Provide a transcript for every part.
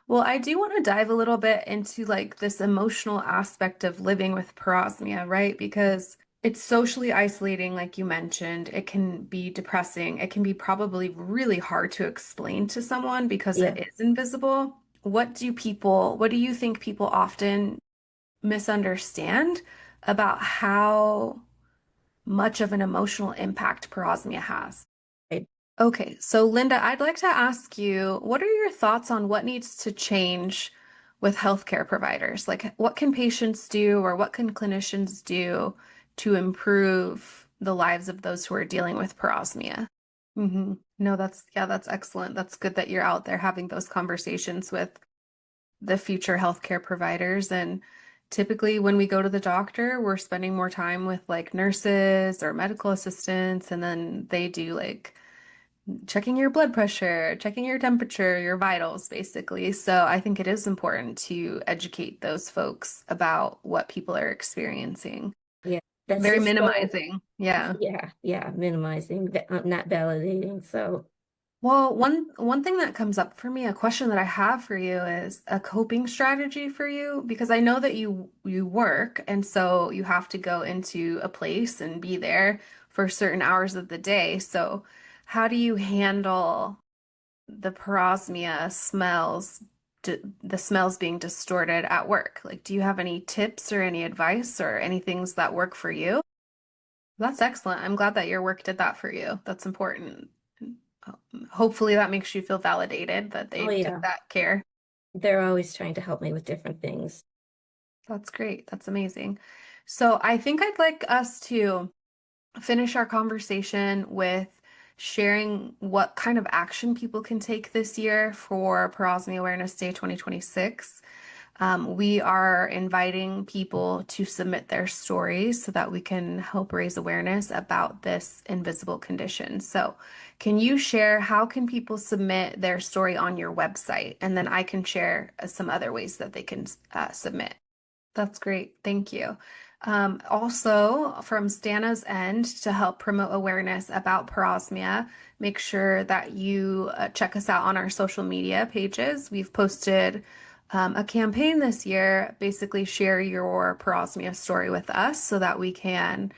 Well, I do want to dive a little bit into like this emotional aspect of living with parosmia, right? Because it's socially isolating, like you mentioned. It can be depressing. It can be probably really hard to explain to someone because it Yeah. is invisible. What do you think people often misunderstand about how much of an emotional impact parosmia has? Right. Okay, so Linda, I'd like to ask you, what are your thoughts on what needs to change with healthcare providers? Like, what can patients do or what can clinicians do to improve the lives of those who are dealing with parosmia? No, that's excellent. That's good that you're out there having those conversations with the future healthcare providers. And typically, when we go to the doctor, we're spending more time with like nurses or medical assistants, and then they do like checking your blood pressure, checking your temperature, your vitals, basically. So I think it is important to educate those folks about what people are experiencing. Yeah. That's Very just so, minimizing. Yeah. yeah, minimizing, not validating. So, Well, one thing that comes up for me, a question that I have for you is a coping strategy for you, because I know that you work and so you have to go into a place and be there for certain hours of the day. So how do you handle the parosmia smells, the smells being distorted at work? Like, do you have any tips or any advice or any things that work for you? That's excellent. I'm glad that your work did that for you. That's important. Hopefully that makes you feel validated that oh they took yeah, that care. they're always trying to help me with different things. That's great. That's amazing. So I think I'd like us to finish our conversation with sharing what kind of action people can take this year for Parosmia Awareness Day 2026. We are inviting people to submit their stories so that we can help raise awareness about this invisible condition. So, can you share how can people submit their story on your website? And then I can share some other ways that they can submit. That's great. Thank you. Also, from Stana's end, to help promote awareness about parosmia, make sure that you check us out on our social media pages. We've posted a campaign this year, basically share your parosmia story with us so that we can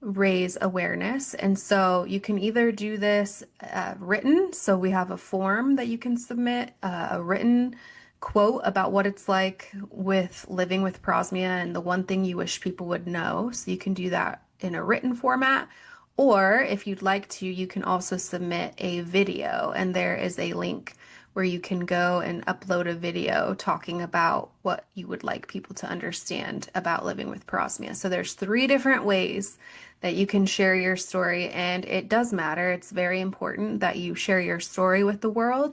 raise awareness. And so you can either do this written, so we have a form that you can submit, a written quote about what it's like with living with parosmia and the one thing you wish people would know. So you can do that in a written format. Or if you'd like to, you can also submit a video, and there is a link where you can go and upload a video talking about what you would like people to understand about living with parosmia. So there's three different ways that you can share your story, and it does matter. It's very important that you share your story with the world